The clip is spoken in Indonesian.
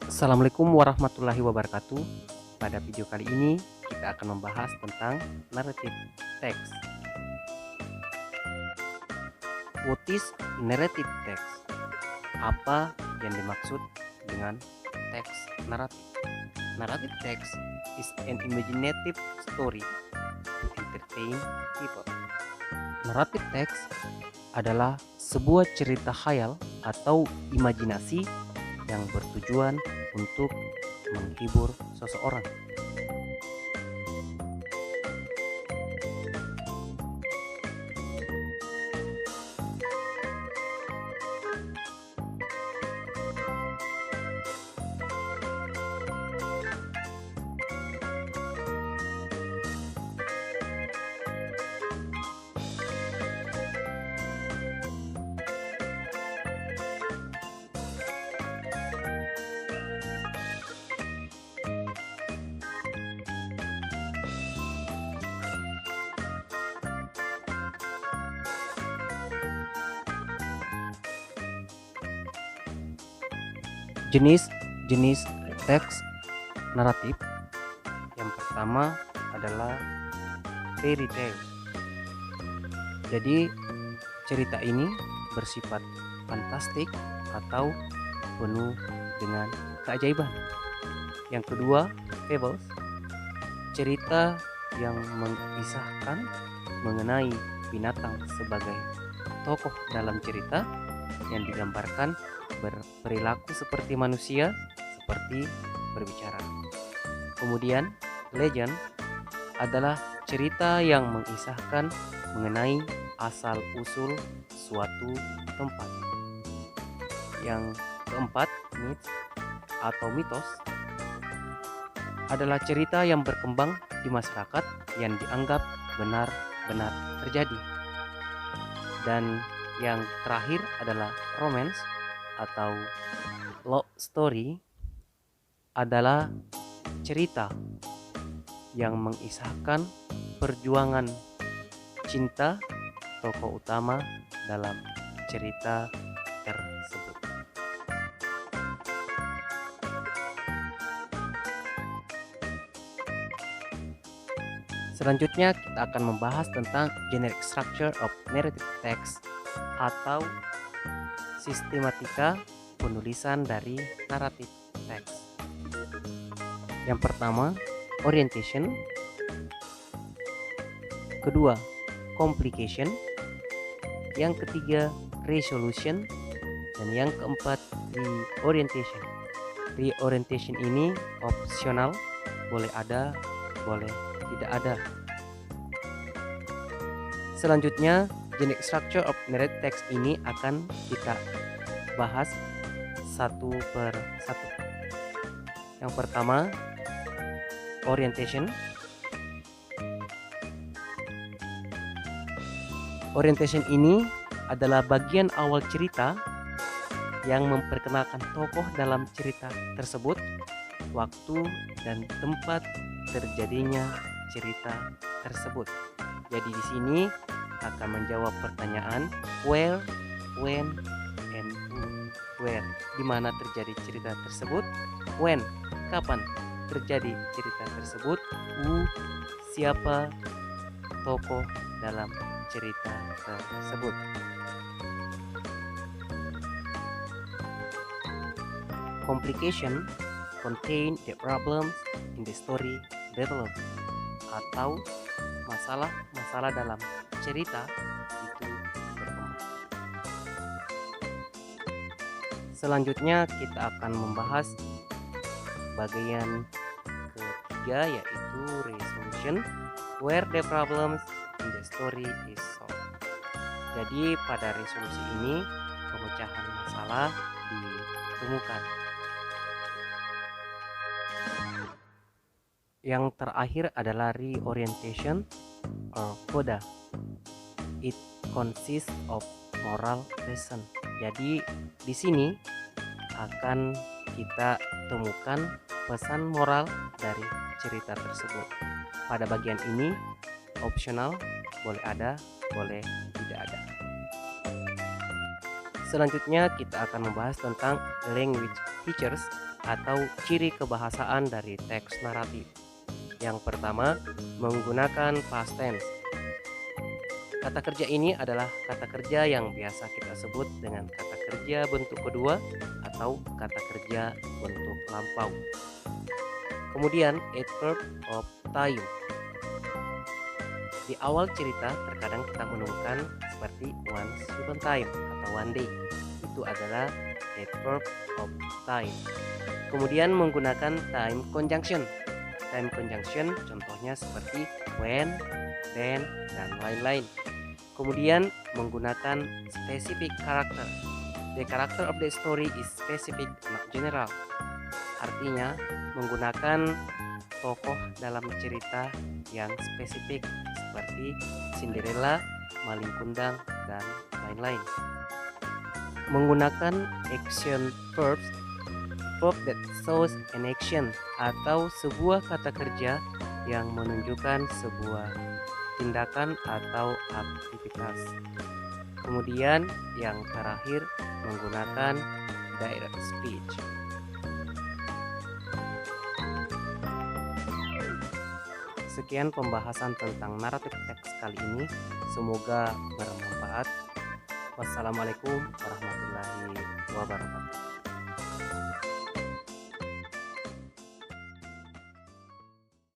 Assalamualaikum warahmatullahi wabarakatuh. Pada video kali ini kita akan membahas tentang narrative text. What is narrative text? Apa yang dimaksud dengan teks naratif? Narrative text is an imaginative story to entertain people. Narrative text adalah sebuah cerita khayal atau imajinasi yang bertujuan untuk menghibur seseorang. Jenis-jenis teks naratif yang pertama adalah fairy tale. Jadi cerita ini bersifat fantastik atau penuh dengan keajaiban. Yang kedua, fables, cerita yang mengisahkan mengenai binatang sebagai tokoh dalam cerita yang digambarkan berperilaku seperti manusia, seperti berbicara. Kemudian, legend adalah cerita yang mengisahkan mengenai asal-usul suatu tempat. Yang keempat, myth atau mitos adalah cerita yang berkembang di masyarakat yang dianggap benar-benar terjadi. Dan yang terakhir adalah romance atau love story adalah cerita yang mengisahkan perjuangan cinta tokoh utama dalam cerita tersebut. Selanjutnya kita akan membahas tentang generic structure of narrative text atau sistematika penulisan dari naratif teks. Yang pertama, orientation. Kedua, complication. Yang ketiga, resolution. Dan yang keempat, reorientation. Reorientation ini opsional, boleh ada, boleh tidak ada. Selanjutnya, generic structure of narrative text ini akan kita bahas satu per satu. Yang pertama, orientation. Orientation ini adalah bagian awal cerita yang memperkenalkan tokoh dalam cerita tersebut, waktu dan tempat terjadinya cerita tersebut. Jadi di sini akan menjawab pertanyaan where, when, and who. Where, di mana terjadi cerita tersebut. When, kapan terjadi cerita tersebut. Who, siapa tokoh dalam cerita tersebut. Complication contain the problems in the story development, atau masalah-masalah dalam cerita itu berkembang. Selanjutnya kita akan membahas bagian ketiga, yaitu resolution, where the problems in the story is solved. Jadi pada resolusi ini pemecahan masalah ditemukan. Yang terakhir adalah reorientation or coda. It consists of moral lesson. Jadi di sini akan kita temukan pesan moral dari cerita tersebut. Pada bagian ini opsional, boleh ada, boleh tidak ada. Selanjutnya kita akan membahas tentang language features atau ciri kebahasaan dari teks naratif. Yang pertama, menggunakan past tense. Kata kerja ini adalah kata kerja yang biasa kita sebut dengan kata kerja bentuk kedua atau kata kerja bentuk lampau. Kemudian, adverb of time. Di awal cerita terkadang kita menemukan seperti once upon time atau one day. Itu adalah adverb of time. Kemudian menggunakan time conjunction. Time conjunction contohnya seperti when, then, dan lain-lain. Kemudian menggunakan specific character. The character of the story is specific, not general. Artinya menggunakan tokoh dalam cerita yang spesifik seperti Cinderella, Maling Kundang, dan lain-lain. Menggunakan action verbs, verb that shows an action atau sebuah kata kerja yang menunjukkan sebuah tindakan atau aktivitas. Kemudian yang terakhir menggunakan direct speech. Sekian pembahasan tentang naratif teks kali ini. Semoga bermanfaat. Wassalamualaikum warahmatullahi wabarakatuh.